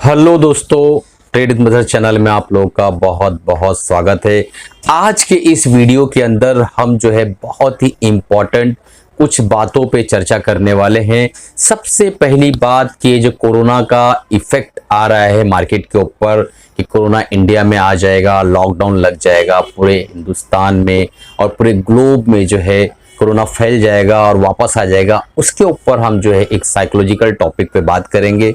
Hello दोस्तों, trade with Mazhar channel में आप लोगों का बहुत बहुत स्वागत है। आज के इस वीडियो के अंदर हम जो है बहुत ही इम्पोर्टेंट कुछ बातों पे चर्चा करने वाले हैं। सबसे पहली बात कि जो कोरोना का इफेक्ट आ रहा है मार्केट के ऊपर कि कोरोना इंडिया में आ जाएगा, लॉकडाउन लग जाएगा पूरे हिंदुस्तान में और पूरे ग्लोब में जो है कोरोना फैल जाएगा और वापस आ जाएगा, उसके ऊपर हम जो है एक साइकोलॉजिकल टॉपिक पे बात करेंगे।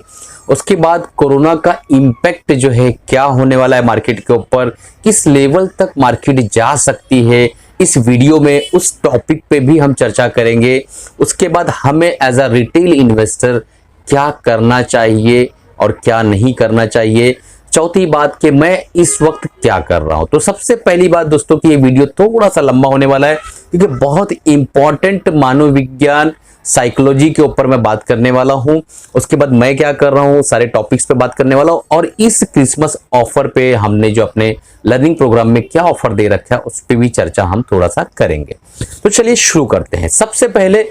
उसके बाद कोरोना का इम्पैक्ट जो है क्या होने वाला है मार्केट के ऊपर, किस लेवल तक मार्केट जा सकती है, इस वीडियो में उस टॉपिक पे भी हम चर्चा करेंगे। उसके बाद हमें एज अ रिटेल इन्वेस्टर क्या करना चाहिए और क्या नहीं करना चाहिए। चौथी बात कि मैं इस वक्त क्या कर रहा हूं। तो सबसे पहली बात दोस्तों कि ये वीडियो थोड़ा सा लंबा होने वाला है क्योंकि बहुत इंपॉर्टेंट मानव विज्ञान साइकोलॉजी के ऊपर मैं बात करने वाला हूं। उसके बाद मैं क्या कर रहा हूं, सारे टॉपिक्स पे बात करने वाला हूं और इस क्रिसमस ऑफर पे हमने जो अपने लर्निंग प्रोग्राम में क्या ऑफर दे रखा है उस पर भी चर्चा हम थोड़ा सा करेंगे। तो चलिए शुरू करते हैं। सबसे पहले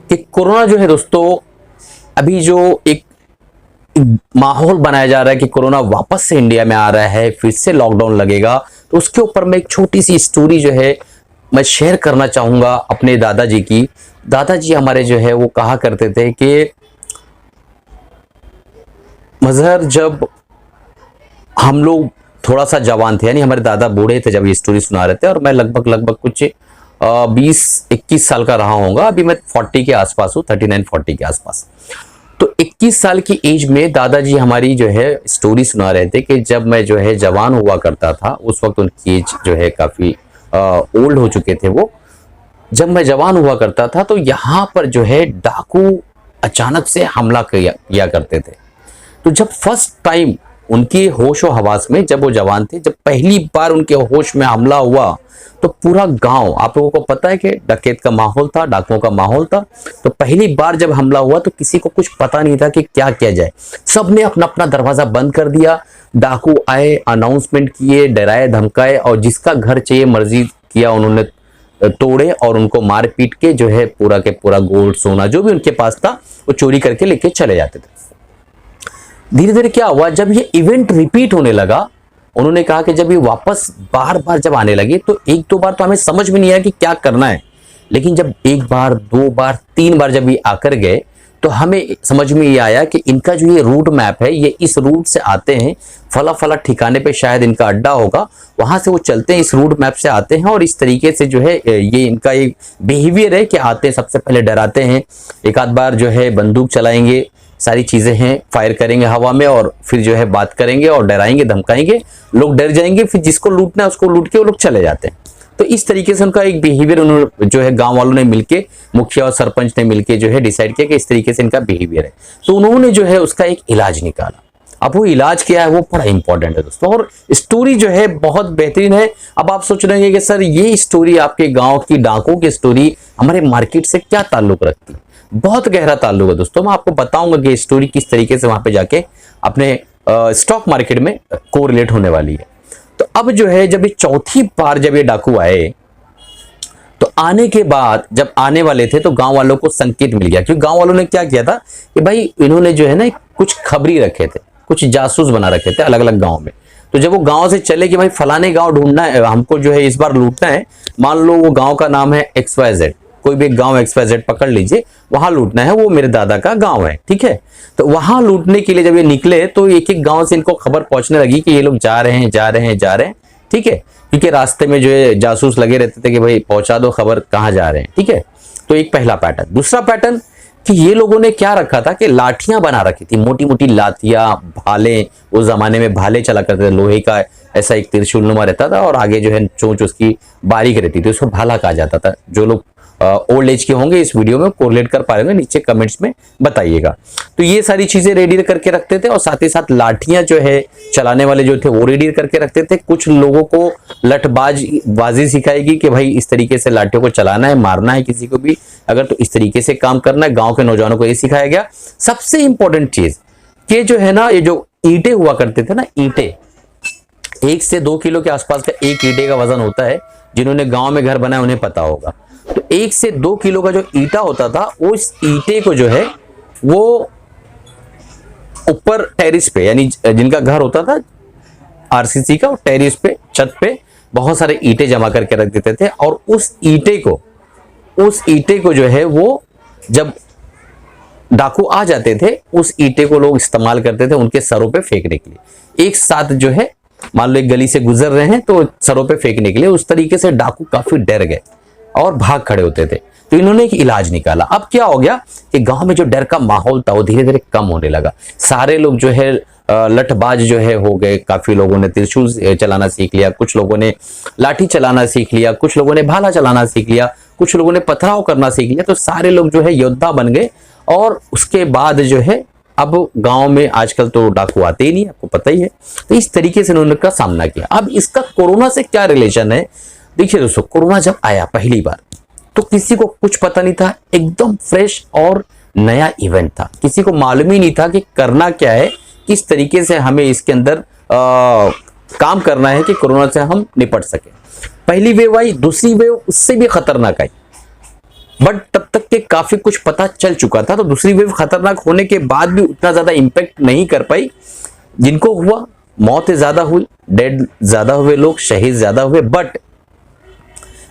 कि कोरोना जो है दोस्तों, अभी जो एक माहौल बनाया जा रहा है कि कोरोना वापस से इंडिया में आ रहा है, फिर से लॉकडाउन लगेगा, तो उसके ऊपर मैं एक छोटी सी स्टोरी जो है मैं शेयर करना चाहूंगा अपने दादाजी की। दादाजी हमारे जो है वो कहा करते थे कि मजहर जब हम लोग थोड़ा सा जवान थे, यानी हमारे दादा बूढ़े थे जब ये स्टोरी सुना रहे थे और मैं लगभग कुछ 20-21 साल का रहा होऊंगा। अभी मैं 40 के आसपास हूँ, 39-40 के आसपास। तो 21 साल की एज में दादाजी हमारी जो है स्टोरी सुना रहे थे कि जब मैं जो है जवान हुआ करता था, उस वक्त उनकी एज जो है काफी ओल्ड हो चुके थे वो। जब मैं जवान हुआ करता था तो यहाँ पर जो है डाकू अचानक से हमला किया करते थे। तो जब फर्स्ट टाइम उनके होश और हवास में, जब वो जवान थे, जब पहली बार उनके होश में हमला हुआ तो पूरा गांव, आप लोगों को पता है कि डकैत का माहौल था, डाकुओं का माहौल था। तो पहली बार जब हमला हुआ तो किसी को कुछ पता नहीं था कि क्या किया जाए। सबने अपना अपना दरवाजा बंद कर दिया। डाकू आए, अनाउंसमेंट किए, डराए धमकाए और जिसका घर चाहिए मर्जी किया उन्होंने तोड़े और उनको मार पीट के जो है पूरा के पूरा गोल्ड सोना जो भी उनके पास था वो चोरी करके लेके चले जाते थे। धीरे धीरे क्या हुआ, जब ये इवेंट रिपीट होने लगा, उन्होंने कहा कि जब ये वापस बार बार जब आने लगे तो एक दो बार तो हमें समझ में नहीं आया कि क्या करना है, लेकिन जब एक बार, दो बार, तीन बार जब ये आकर गए तो हमें समझ में ये आया कि इनका जो ये रूट मैप है, ये इस रूट से आते हैं, फला फला ठिकाने पे शायद इनका अड्डा होगा, वहां से वो चलते हैं, इस रूट मैप से आते हैं और इस तरीके से जो है ये इनका एक बिहेवियर है कि आते हैं, सबसे पहले डराते हैं, एक आध बार जो है बंदूक चलाएंगे, सारी चीजें हैं, फायर करेंगे हवा में और फिर जो है बात करेंगे और डराएंगे धमकाएंगे, लोग डर जाएंगे, फिर जिसको लूटना है उसको लूट के वो लोग चले जाते हैं। तो इस तरीके से उनका एक बिहेवियर उन्होंने जो है गांव वालों ने मिलके, मुखिया और सरपंच ने मिलके जो है डिसाइड किया कि इस तरीके से इनका बिहेवियर है। तो उन्होंने जो है उसका एक इलाज निकाला। अब वो इलाज क्या है वो बड़ा इंपॉर्टेंट है दोस्तों और स्टोरी जो है बहुत बेहतरीन है। अब आप सोच रहे हैं कि सर ये स्टोरी आपके गांव की डाकुओं की स्टोरी हमारे मार्केट से क्या ताल्लुक रखती है? बहुत गहरा ताल्लुक है दोस्तों। मैं आपको बताऊंगा कि स्टोरी किस तरीके से वहां पे जाके अपने स्टॉक मार्केट में कोरिलेट होने वाली है। तो अब जो है जब ये चौथी बार जब ये डाकू आए तो आने के बाद जब आने वाले थे तो गांव वालों को संकेत मिल गया, क्योंकि गांव वालों ने क्या किया था कि भाई इन्होंने जो है ना कुछ खबरी रखे थे, कुछ जासूस बना रखे थे अलग अलग गांव में। तो जब वो गांव से चले कि भाई फलाने गांव ढूंढना है हमको, जो है इस बार लूटना है, मान लो वो गांव का नाम है XYZ, कोई भी गांव XYZ पकड़ लीजिए, वहां लूटना है, वो मेरे दादा का गांव है, ठीक है। तो वहां लूटने के लिए जब ये निकले तो एक एक गांव से इनको खबर पहुंचने लगी कि ये लोग जा रहे हैं, ठीक है, क्योंकि रास्ते में जो है जासूस लगे रहते थे कि भाई पहुंचा दो खबर कहां जा रहे हैं, ठीक है। तो एक पहला पैटर्न। दूसरा पैटर्न कि ये लोगों ने क्या रखा था कि लाठियां बना रखी थी, मोटी मोटी लाठियां, भाले, उस जमाने में भाले चला करते थे, लोहे का ऐसा एक त्रिशूलनुमा रहता था और आगे जो है चोंच उसकी बारीक रहती थी, उसको भाला कहा जाता था। जो लोग ओल्ड एज के होंगे इस वीडियो में कोरिलेट कर पा रहे होंगे, नीचे कमेंट्स में बताइएगा। तो ये सारी चीजें रेडी करके रखते थे और साथ ही साथ लाठियां जो है चलाने वाले जो थे वो रेडी करके रखते थे। कुछ लोगों को लठबाजी सिखाएगी कि भाई इस तरीके से लाठियों को चलाना है, मारना है किसी को भी अगर तो इस तरीके से काम करना है। गांव के नौजवानों को ये सिखाया गया। सबसे इंपॉर्टेंट चीज कि जो है ना, ये जो ईंटें हुआ करते थे ना, ईंटें 1 से 2 किलो के आसपास का एक ईंटे का वजन होता है। जिन्होंने गांव में घर बनाया उन्हें पता होगा। तो 1 से 2 किलो का जो ईंटा होता था, उस ईंटे को जो है वो ऊपर टेरिस पे, यानी जिनका घर होता था आरसीसी का, टेरिस पे छत पे बहुत सारे ईंटें जमा करके रख देते थे, और उस ईंटे को जो है वो जब डाकू आ जाते थे उस ईंटे को लोग इस्तेमाल करते थे उनके सरों पे फेंकने के लिए। एक साथ जो है मान लो एक गली से गुजर रहे हैं तो सरों पे फेंकने के लिए, उस तरीके से डाकू काफी डर गए और भाग खड़े होते थे। तो इन्होंने एक इलाज निकाला। अब क्या हो गया कि गांव में जो डर का माहौल था वो धीरे धीरे कम होने लगा। सारे लोग जो है लठबाज जो है हो गए, काफी लोगों ने त्रिशूल चलाना सीख लिया, कुछ लोगों ने लाठी चलाना सीख लिया, कुछ लोगों ने भाला चलाना सीख लिया, कुछ लोगों ने पथराव करना सीख लिया। तो सारे लोग जो है योद्धा बन गए, और उसके बाद जो है अब गांव में आजकल तो डाकू आते ही नहीं, आपको पता ही है। तो इस तरीके से उन्होंने का सामना किया। अब इसका कोरोना से क्या रिलेशन है? देखिए दोस्तों, कोरोना जब आया पहली बार तो किसी को कुछ पता नहीं था, एकदम फ्रेश और नया इवेंट था, किसी को मालूम ही नहीं था कि करना क्या है, किस तरीके से हमें इसके अंदर काम करना है कि कोरोना से हम निपट सके। पहली वेव आई, दूसरी वेव उससे भी खतरनाक आई, बट तब तक के काफी कुछ पता चल चुका था। तो दूसरी वेव खतरनाक होने के बाद भी उतना ज्यादा इंपैक्ट नहीं कर पाई। जिनको हुआ मौत ज्यादा हुई, डेड ज्यादा हुए, लोग शहीद ज्यादा हुए, बट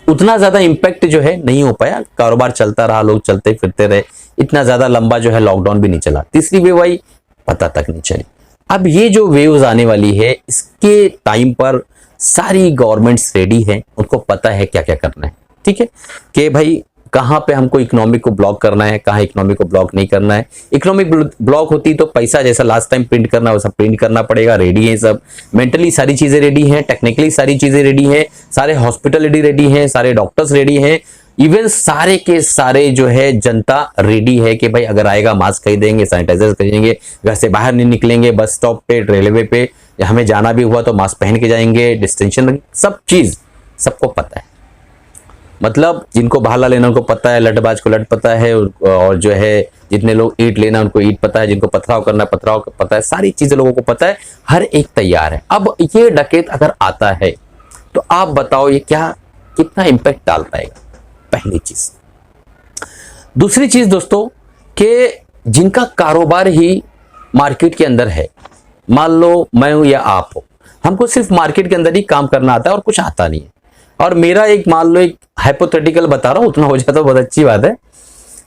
उतना ज्यादा इंपैक्ट जो है नहीं हो पाया। कारोबार चलता रहा, लोग चलते फिरते रहे, इतना ज्यादा लंबा जो है लॉकडाउन भी नहीं चला। तीसरी वेव आई, पता तक नहीं चली। अब ये जो वेव्स आने वाली है इसके टाइम पर सारी गवर्नमेंट्स रेडी है, उनको पता है क्या क्या करना है। ठीक है कि भाई कहां पे हमको इकोनॉमी को ब्लॉक करना है, कहां इकोनॉमी को ब्लॉक नहीं करना है। इकोनॉमिक ब्लॉक होती तो पैसा जैसा लास्ट टाइम प्रिंट करना वैसा प्रिंट करना पड़ेगा, रेडी है सब। मेंटली सारी चीजें रेडी हैं, टेक्निकली सारी चीजें रेडी हैं, सारे हॉस्पिटल रेडी हैं, सारे डॉक्टर्स रेडी हैं, इवन सारे के सारे जो है जनता रेडी है कि भाई अगर आएगा मास्क खरीदेंगे, सैनिटाइजर खरीदेंगे, घर से बाहर नहीं निकलेंगे, बस स्टॉप पे, रेलवे पे हमें जाना भी हुआ तो मास्क पहन के जाएंगे, डिस्टेंशन, सब चीज सबको पता है। मतलब जिनको भाला लेना उनको पता है, लठबाज को लठ पता है, और जो है जितने लोग ईंट लेना उनको ईंट पता है, जिनको पथराव करना पथराव पता है, सारी चीजें लोगों को पता है, हर एक तैयार है। अब ये डकैत अगर आता है तो आप बताओ ये क्या कितना इंपैक्ट डाल पाएगा, पहली चीज। दूसरी चीज दोस्तों कि जिनका कारोबार ही मार्केट के अंदर है, मान लो मैं हूं या आप हो, हमको सिर्फ मार्केट के अंदर ही काम करना आता है और कुछ आता नहीं है, और मेरा एक मान लो एक हाइपोथेटिकल बता रहा हूं, उतना हो जाता तो बहुत अच्छी बात है।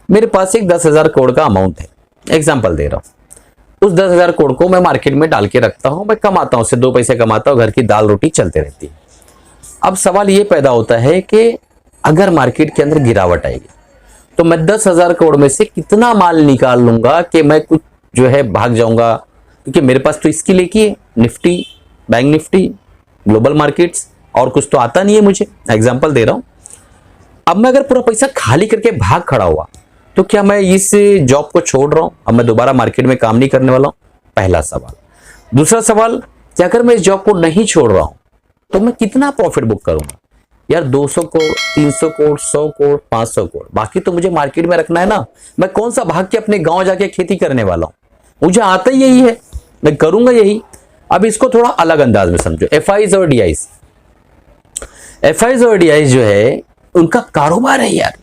मेरे पास एक 10,000 करोड़ का अमाउंट है, एग्जांपल दे रहा हूं। उस 10,000 करोड़ को मैं मार्केट में डाल के रखता हूं, मैं कमाता हूं, उससे 2 पैसे कमाता हूं, घर की दाल रोटी चलते रहती है। अब सवाल ये पैदा होता है कि अगर मार्केट के अंदर गिरावट आएगी तो मैं 10,000 करोड़ में से कितना माल निकाल लूंगा कि मैं कुछ जो है भाग जाऊंगा, क्योंकि मेरे पास तो इसकी लेके है, Nifty, bank Nifty, global markets, और कुछ तो आता नहीं है मुझे। एग्जांपल दे रहा हूं। अब मैं अगर पूरा पैसा खाली करके भाग खड़ा हुआ तो क्या मैं इस जॉब को छोड़ रहा हूं, अब मैं दोबारा मार्केट में काम नहीं करने वाला हूं? पहला सवाल। दूसरा सवाल कि अगर मैं इस जॉब को नहीं छोड़ रहा हूं तो मैं कितना प्रॉफिट बुक करूंगा? यार 200 करोड़, 300 करोड़, 100 करोड़, 500 करोड़, बाकी तो मुझे मार्केट में रखना है ना। मैं कौन सा भाग के अपने गांव जाके खेती करने वाला हूं? मुझे आता ही यही है, मैं करूंगा यही। अब इसको थोड़ा अलग अंदाज में समझो। एफआईज और डीआईज, एफआईज और डीआईज जो है उनका कारोबार है यार,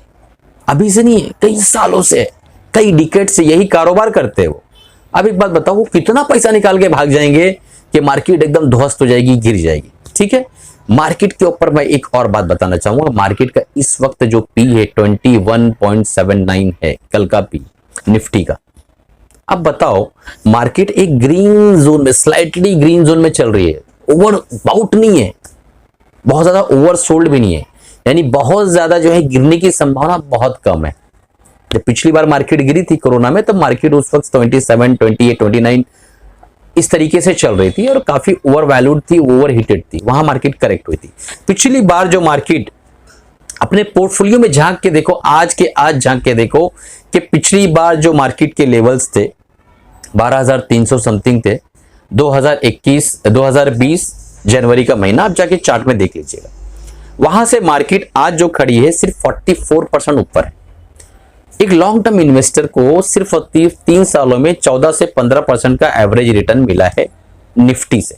अभी से नहीं है, कई सालों से, कई डिकेड से यही कारोबार करते हैं वो। अब एक बात बताओ, वो कितना पैसा निकाल के भाग जाएंगे कि मार्केट एकदम ध्वस्त हो जाएगी, गिर जाएगी। ठीक है, मार्केट के ऊपर मैं एक और बात बताना चाहूंगा। मार्केट का इस वक्त जो पी है 21.79 है, कल का पी निफ्टी का। अब बताओ, मार्केट एक ग्रीन जोन में, स्लाइटली ग्रीन जोन में चल रही है, ओवर बाउट नहीं है, बहुत ज्यादा ओवर सोल्ड भी नहीं है, यानी बहुत ज्यादा जो है गिरने की संभावना बहुत कम है। जब पिछली बार मार्केट गिरी थी कोरोना में, तब मार्केट उस वक्त 27, 28, 29 इस तरीके से चल रही थी और काफी ओवर वैल्यूड थी, ओवर हीटेड थी, वहां मार्केट करेक्ट हुई थी। पिछली बार जो मार्केट अपने पोर्टफोलियो में झांक के देखो, आज के आज झांक के देखो कि पिछली बार जो मार्केट के लेवल्स थे 12,300 समथिंग थे, 2020 जनवरी का महीना, आप जाके चार्ट में देख लीजिएगा। वहां से मार्केट आज जो खड़ी है सिर्फ 44% ऊपर है। एक लॉन्ग टर्म इन्वेस्टर को सिर्फ 3 सालों में 14 से 15% का एवरेज रिटर्न मिला है निफ्टी से।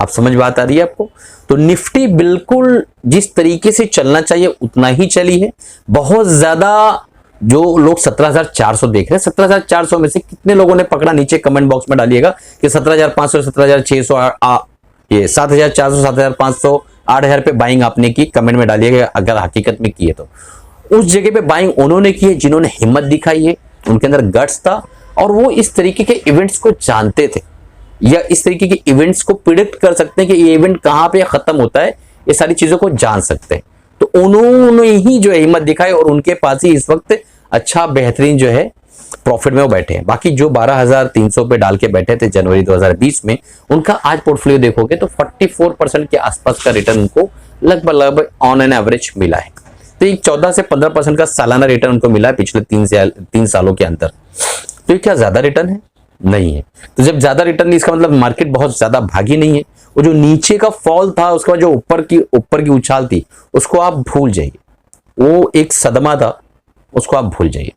आप समझ बात आ रही है आपको? तो निफ्टी बिल्कुल जिस तरीके से चलना चाहिए उतना ही चली है। बहुत ज्यादा जो लोग 17,400 देख रहे हैं, 17,400 में से कितने लोगों ने पकड़ा, नीचे कमेंट बॉक्स में डालिएगा कि 17,500, 17,600, ये 7,400, 7,500, 8,000 पे बाइंग आपने की, कमेंट में डालिएगा अगर हकीकत में की है तो। उस जगह पे बाइंग उन्होंने की है जिन्होंने हिम्मत दिखाई है, उनके अंदर गट्स था और वो इस तरीके के इवेंट्स को जानते थे या इस तरीके के इवेंट्स को प्रिडिक्ट कर सकते हैं कि ये इवेंट कहां पे खत्म होता है, ये सारी चीजों को जान सकते हैं। तो उन्होंने ही जो है हिम्मत दिखाई और उनके पास ही इस वक्त अच्छा बेहतरीन जो है प्रॉफिट में वो बैठे हैं। बाकी जो 12,300 पे डाल के बैठे थे जनवरी 2020 में, उनका आज पोर्टफोलियो देखोगे तो 44% के आसपास का रिटर्न उनको लगभग ऑन एन एवरेज मिला है। तो एक 14 से 15% का सालाना रिटर्न उनको मिला है पिछले 3 सालों के अंदर। तो ये क्या ज्यादा रिटर्न है? नहीं है। तो जब ज्यादा रिटर्न नहीं, इसका मतलब मार्केट बहुत ज्यादा भागी नहीं है। वो जो नीचे का फॉल था, उसका जो ऊपर की उछाल थी, उसको आप भूल जाइए। वो एक सदमा था, उसको आप भूल जाइए।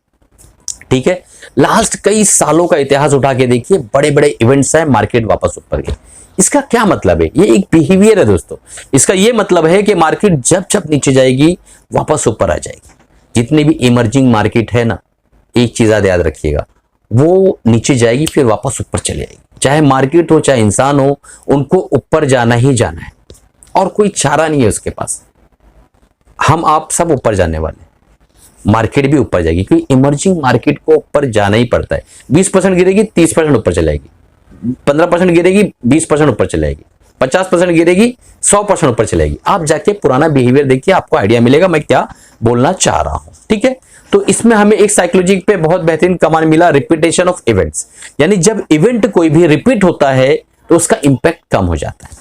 ठीक है, लास्ट कई सालों का इतिहास उठा के देखिए, बड़े बड़े इवेंट्स हैं, मार्केट वापस ऊपर गए। इसका क्या मतलब है? ये एक बिहेवियर है दोस्तों। इसका ये मतलब है कि मार्केट जब जब नीचे जाएगी वापस ऊपर आ जाएगी। जितनी भी इमर्जिंग मार्केट है ना, एक चीज याद रखिएगा, वो नीचे जाएगी फिर वापस ऊपर चली आएगी। चाहे मार्केट हो चाहे इंसान हो, उनको ऊपर जाना ही जाना है और कोई चारा नहीं है उसके पास। हम आप सब ऊपर जाने वाले, मार्केट भी ऊपर जाएगी क्योंकि इमर्जिंग मार्केट को ऊपर जाना ही पड़ता है। 20% गिरेगी 30% ऊपर चले जाएगी, 15% गिरेगी 20% ऊपर चले जाएगी, 50% गिरेगी 100% ऊपर चले जाएगी। आप जाके पुराना बिहेवियर देखिए, आपको आइडिया मिलेगा मैं क्या बोलना चाह रहा हूं। ठीक है, तो इसमें हमें एक साइकोलॉजी पे बहुत बेहतरीन कमाल मिला, रिपीटेशन ऑफ इवेंट्स। यानी जब इवेंट कोई भी रिपीट होता है तो उसका इंपैक्ट कम हो जाता है।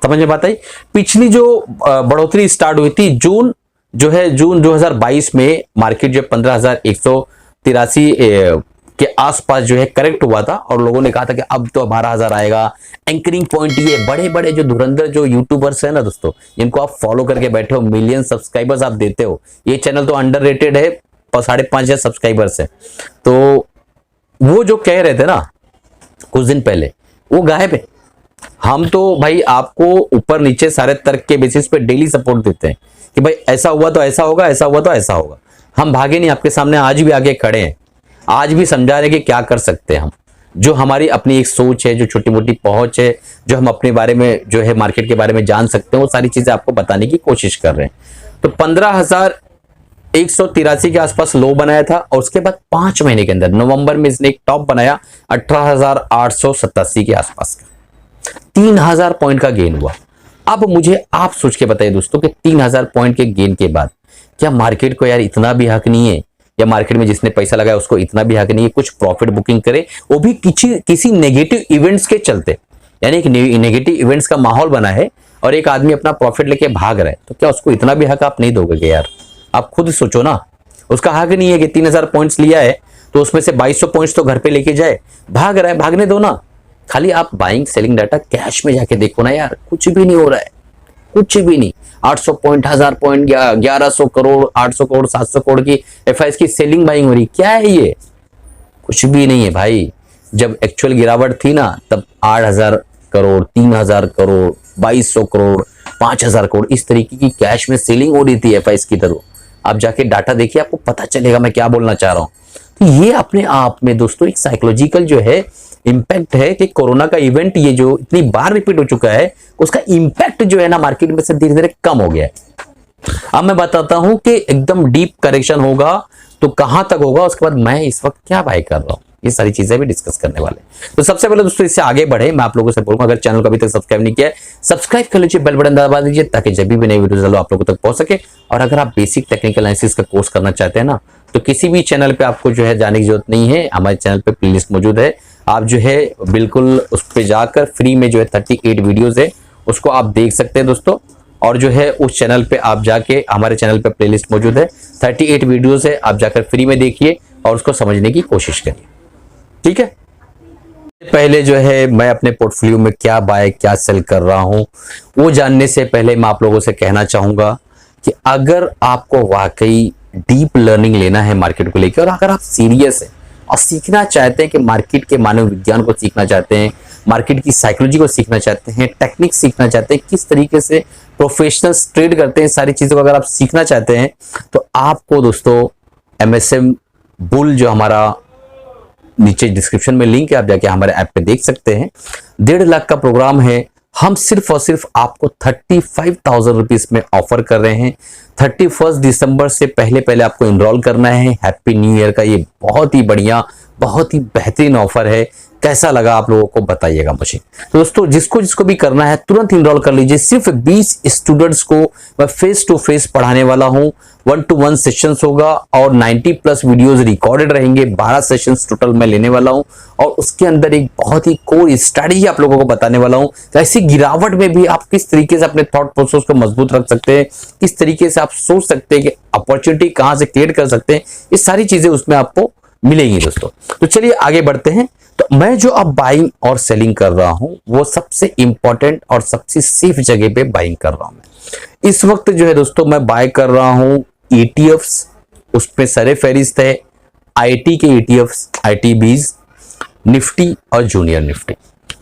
समझ में बात आई? पिछली जो बढ़ोतरी स्टार्ट हुई थी जून 2022 में, मार्केट जो 15,183 के आसपास जो है करेक्ट हुआ था और लोगों ने कहा था कि अब तो 12,000 आएगा। एंकरिंग पॉइंट ये बड़े बड़े जो धुरंधर जो यूट्यूबर्स है ना दोस्तों, जिनको आप फॉलो करके बैठे हो, मिलियन सब्सक्राइबर्स आप देते हो, ये चैनल तो अंडररेटेड है, 5,500 सब्सक्राइबर्स है। तो वो जो कह रहे थे ना कुछ दिन पहले, वो गायब है। हम तो भाई आपको ऊपर नीचे सारे तर्क के बेसिस पे डेली सपोर्ट देते हैं कि भाई ऐसा हुआ तो ऐसा होगा, ऐसा हुआ तो ऐसा होगा। हम भागे नहीं, आपके सामने आज भी आगे खड़े हैं, आज भी समझा रहे कि क्या कर सकते हैं हम। जो हमारी अपनी एक सोच है, जो छोटी मोटी पहुंच है, जो हम अपने बारे में जो है मार्केट के बारे में जान सकते हैं, वो सारी चीजें आपको बताने की कोशिश कर रहे हैं। तो 15,183 के आसपास लो बनाया था और उसके बाद 5 महीने के अंदर नवंबर में इसने एक टॉप बनाया 18,887 के आसपास का, 3,000 पॉइंट का गेन हुआ। अब मुझे आप सोच के बताइए दोस्तों कि 3,000 पॉइंट के गेन के बाद क्या मार्केट को यार इतना भी हक नहीं है, या मार्केट में जिसने पैसा लगाया उसको इतना भी हक नहीं है कुछ प्रॉफिट बुकिंग करे, वो भी किसी नेगेटिव इवेंट्स के चलते। यानी एक नेगेटिव इवेंट्स का माहौल बना है और एक आदमी अपना प्रॉफिट लेके भाग रहा है, तो क्या उसको इतना भी हक आप नहीं दोगे यार? आप खुद सोचो ना। उसका हक नहीं है कि 3,000 पॉइंट्स लिया है तो उसमें से 2,200 पॉइंट्स तो घर पे लेके जाए, भाग रहा है, भागने दो ना। खाली आप बाइंग सेलिंग डाटा कैश में जाके देखो ना यार, कुछ भी नहीं हो रहा है, कुछ भी नहीं। 800 पॉइंट, 1000 पॉइंट, 1100 करोड़, 800 करोड़, 700 करोड़ की एफआईएस की सेलिंग बाइंग हो रही, क्या है ये? कुछ भी नहीं है भाई। जब एक्चुअल गिरावट थी ना, तब 8,000 करोड़, 3,000 करोड़, 2,200 करोड़, 5,000 करोड़ इस तरीके की कैश में सेलिंग हो रही थी एफआईएस की तरह। आप जाके डाटा देखिए, आपको पता चलेगा मैं क्या बोलना चाह रहा हूं। तो ये अपने आप में दोस्तों एक साइकोलॉजिकल जो है इंपैक्ट है कि कोरोना का इवेंट ये जो इतनी बार रिपीट हो चुका है, उसका इंपैक्ट जो है ना मार्केट में से धीरे धीरे कम हो गया है। अब मैं बताता हूं कि एकदम डीप करेक्शन होगा तो कहां तक होगा, उसके बाद मैं इस वक्त क्या बाय कर रहा हूं, ये सारी चीजें भी डिस्कस करने वाले। तो सबसे पहले दोस्तों इससे आगे बढ़े, मैं आप लोगों से बोलूंगा अगर चैनल को अभी तक सब्सक्राइब नहीं किया है, सब्सक्राइब कर लीजिए, बेल बटन दबा दीजिए ताकि जब भी नई वीडियो चलो आप लोगों तक पहुंच सके। और अगर आप बेसिक टेक्निकल एनालिसिस का कोर्स करना चाहते हैं ना, तो किसी भी चैनल पे आपको जो है जाने की जरूरत नहीं है, हमारे चैनल पे प्लेलिस्ट मौजूद है। आप जो है बिल्कुल उस पर जाकर फ्री में जो है 38 वीडियोज है उसको आप देख सकते हैं दोस्तों। और जो है उस चैनल पे आप जाके, हमारे चैनल पे प्लेलिस्ट मौजूद है, 38 वीडियोज है, आप जाकर फ्री में देखिए और उसको समझने की कोशिश करिए। ठीक है, पहले जो है मैं अपने पोर्टफोलियो में क्या बाय क्या सेल कर रहा हूं वो जानने से पहले मैं आप लोगों से कहना चाहूंगा कि अगर आपको वाकई डीप लर्निंग लेना है मार्केट को लेकर, और अगर आप सीरियस है और सीखना चाहते हैं कि मार्केट के मानव विज्ञान को सीखना चाहते हैं, मार्केट की साइकोलॉजी को सीखना चाहते हैं, टेक्निक सीखना चाहते हैं, किस तरीके से प्रोफेशनल्स ट्रेड करते हैं, सारी चीजों को अगर आप सीखना चाहते हैं, तो आपको दोस्तों MSM बुल जो हमारा नीचे डिस्क्रिप्शन में लिंक है, आप जाके हमारे ऐप पे देख सकते हैं। 1.5 लाख का प्रोग्राम है। हम सिर्फ और सिर्फ आपको 35,000 रुपीज में ऑफर कर रहे हैं। 31 दिसंबर से पहले आपको इनरोल करना है। हैप्पी न्यू ईयर का ये बहुत ही बढ़िया, बहुत ही बेहतरीन ऑफर है। कैसा लगा आप लोगों को बताइएगा मुझे। तो दोस्तों जिसको भी करना है तुरंत इनरोल कर लीजिए। सिर्फ 20 स्टूडेंट्स को मैं फेस टू फेस पढ़ाने वाला हूं। 1-to-1 सेशंस होगा और 90+ वीडियोस रिकॉर्डेड रहेंगे। 12 सेशंस टोटल मैं लेने वाला हूं और उसके अंदर एक बहुत ही कोर स्ट्रैटेजी आप लोगों को बताने वाला हूं। तो ऐसी गिरावट में भी आप किस तरीके से अपने थॉट प्रोसेस को मजबूत रख सकते हैं, किस तरीके से आप सोच सकते हैं कि अपॉर्चुनिटी कहां से क्रिएट कर सकते हैं, ये सारी चीजें उसमें आपको मिलेंगी दोस्तों। तो चलिए आगे बढ़ते हैं। तो मैं जो अब बाइंग और सेलिंग कर रहा हूं वो सबसे इंपॉर्टेंट और सबसे सेफ जगह पे बाइंग कर रहा हूं। मैं इस वक्त जो है दोस्तों मैं बाय कर रहा हूं ETFs, उसमें सरे फहरिस्त है IT के ETFs, ITBs, निफ्टी और जूनियर निफ्टी।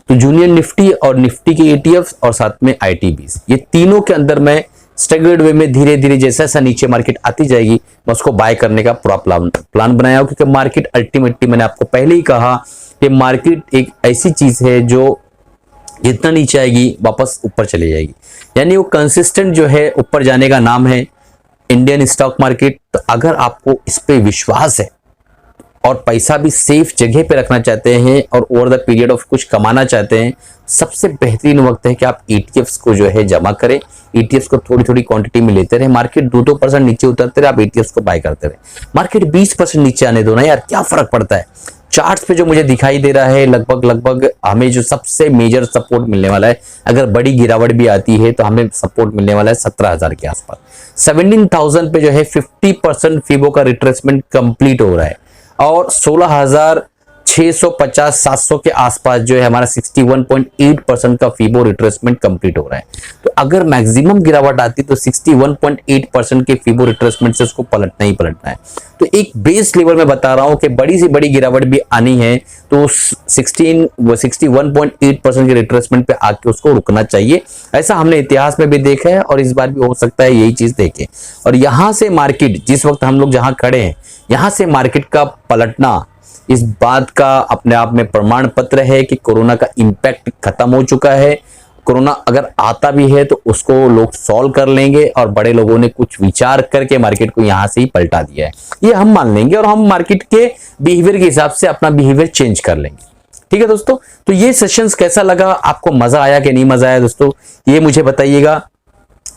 तो जूनियर निफ्टी और निफ्टी के ETFs और साथ में ITBs, ये तीनों के अंदर मैं स्टैगर्ड वे में धीरे धीरे जैसा जैसा नीचे मार्केट आती जाएगी मैं उसको बाय करने का पूरा प्लान बनाया हो। क्योंकि मार्केट अल्टीमेटली मैंने आपको पहले ही कहा कि मार्केट एक ऐसी चीज है जो जितना नीचे आएगी वापस ऊपर चली जाएगी, यानी वो कंसिस्टेंट जो है ऊपर जाने का नाम है इंडियन स्टॉक मार्केट। तो अगर आपको इस पे विश्वास है और पैसा भी सेफ जगह पे रखना चाहते हैं और ओवर द पीरियड ऑफ कुछ कमाना चाहते हैं, सबसे बेहतरीन वक्त है कि आप ETFs को जो है जमा करें। ETFs को थोड़ी थोड़ी क्वांटिटी में लेते रहे। मार्केट 2-2% नीचे उतरते रहे, आप ETFs को बाय करते रहे। मार्केट 20% नीचे आने दो ना यार, क्या फर्क पड़ता है। चार्ट्स पे जो मुझे दिखाई दे रहा है लगभग हमें जो सबसे मेजर सपोर्ट मिलने वाला है, अगर बड़ी गिरावट भी आती है तो हमें सपोर्ट मिलने वाला है 17,000 के आसपास। 17,000 पे जो है 50% फिबो का रिट्रेसमेंट कंप्लीट हो रहा है और 16,650-700 के आसपास जो है हमारा 61.8% का फिबो रिट्रेसमेंट कंप्लीट हो रहा है। तो अगर मैक्सिमम गिरावट आती तो 61.8% के फिबो रिट्रेसमेंट से उसको पलटना ही पलटना है। तो एक बेस लेवल में बता रहा हूं कि बड़ी से बड़ी गिरावट भी आनी है तो 61.8% के रिट्रेसमेंट पे आके उसको रुकना चाहिए। ऐसा हमने इतिहास में भी देखा है और इस बार भी हो सकता है यही चीज देखें। और यहां से मार्केट जिस वक्त हम लोग जहां खड़े हैं यहां से मार्केट का पलटना इस बात का अपने आप में प्रमाण पत्र है कि कोरोना का इंपैक्ट खत्म हो चुका है। कोरोना अगर आता भी है तो उसको लोग सॉल्व कर लेंगे और बड़े लोगों ने कुछ विचार करके मार्केट को यहां से ही पलटा दिया है, ये हम मान लेंगे और हम मार्केट के बिहेवियर के हिसाब से अपना बिहेवियर चेंज कर लेंगे। ठीक है दोस्तों, तो ये सेशंस कैसा लगा, आपको मजा आया कि नहीं मजा आया दोस्तों, ये मुझे बताइएगा।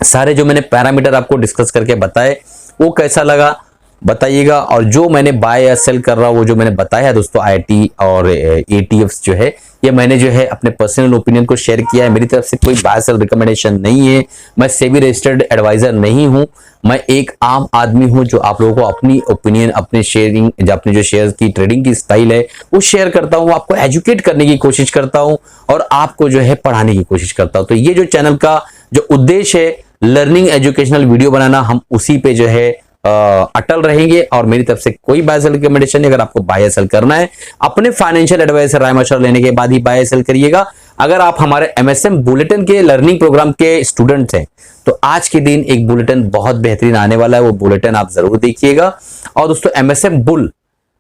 सारे जो मैंने पैरामीटर आपको डिस्कस करके बताए वो कैसा लगा बताइएगा। और जो मैंने बाय या सेल कर रहा हूं वो जो मैंने बताया है दोस्तों IT और ETFs जो है ये मैंने जो है अपने पर्सनल ओपिनियन को शेयर किया है। मेरी तरफ से कोई बाय सेल रिकमेंडेशन नहीं है। मैं सेबी रजिस्टर्ड एडवाइजर नहीं हूं। मैं एक आम आदमी हूं जो आप लोगों को अपनी ओपिनियन, अपने शेयरिंग, अपने जो शेयर की ट्रेडिंग की स्टाइल है वो शेयर करता हूं। आपको एजुकेट करने की कोशिश करता हूं और आपको जो है पढ़ाने की कोशिश करता हूं। तो ये जो चैनल का जो उद्देश्य है लर्निंग एजुकेशनल वीडियो बनाना, हम उसी पे जो है अटल रहेंगे। और मेरी तरफ से कोई बाय सेल रिकमेंडेशन नहीं। अगर आपको बाय सेल करना है अपने फाइनेंशियल एडवाइजर राय मशवरा लेने के बाद ही बाय सेल करिएगा। अगर आप हमारे MSM बुलेटिन के लर्निंग प्रोग्राम के स्टूडेंट हैं तो आज के दिन एक बुलेटिन बहुत बेहतरीन आने वाला है, वो बुलेटिन आप जरूर देखिएगा। और दोस्तों MSM बुल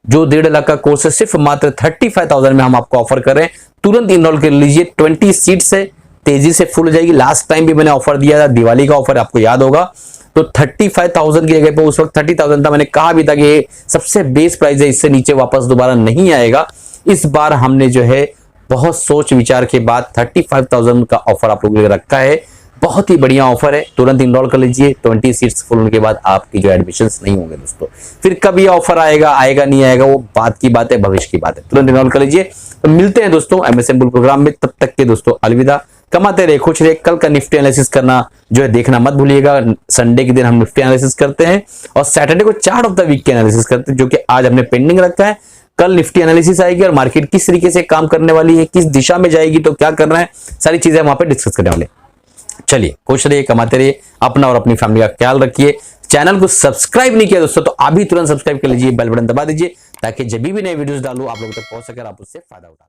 जो 1.5 लाख का कोर्स है सिर्फ मात्र 35,000 में हम आपको ऑफर कर रहे हैं। तुरंत इनरोल कर लीजिए। 20 सीट्स है, तेजी से फुल हो जाएगी। लास्ट टाइम भी मैंने ऑफर दिया था, दिवाली का ऑफर, आपको याद होगा। तो 35,000 की जगह पे उस वक्त 30,000 था। मैंने कहा भी था कि ये सबसे बेस प्राइस है, इससे नीचे वापस दोबारा नहीं आएगा। इस बार हमने जो है बहुत सोच विचार के बाद 35,000 का ऑफर आप लोगों के लिए रखा है। बहुत ही बढ़िया ऑफर है, तुरंत इनरोल कर लीजिए। 20 सीट्स फुल होने के बाद आपकी जो एडमिशंस नहीं होंगे दोस्तों। फिर कब ये ऑफर आएगा नहीं आएगा वो बात की बात है, भविष्य की बात है। तुरंत इनरोल कर लीजिए। तो मिलते हैं दोस्तों MSM बुल प्रोग्राम में। तब तक के दोस्तों अलविदा। कमाते रहे, खुश रहे। कल का निफ्टी एनालिसिस करना जो है देखना मत भूलिएगा। संडे के दिन हम निफ्टी एनालिसिस करते हैं और सैटरडे को चार्ट ऑफ द वीक के एनालिसिस करते हैं, जो कि आज हमने पेंडिंग रखा है। कल निफ्टी एनालिसिस आएगी और मार्केट किस तरीके से काम करने वाली है, किस दिशा में जाएगी, तो क्या करना है, सारी चीजें वहां पे डिस्कस करने वाले। चलिए खुश रहिए, कमाते रहिए, अपना और अपनी फैमिली का ख्याल रखिए। चैनल को सब्सक्राइब नहीं किया दोस्तों तो अभी तुरंत सब्सक्राइब कर लीजिए, बेल बटन दबा दीजिए ताकि जब भी नए वीडियोस डालूं आप लोगों तक पहुंच सके और आप उससे फायदा उठा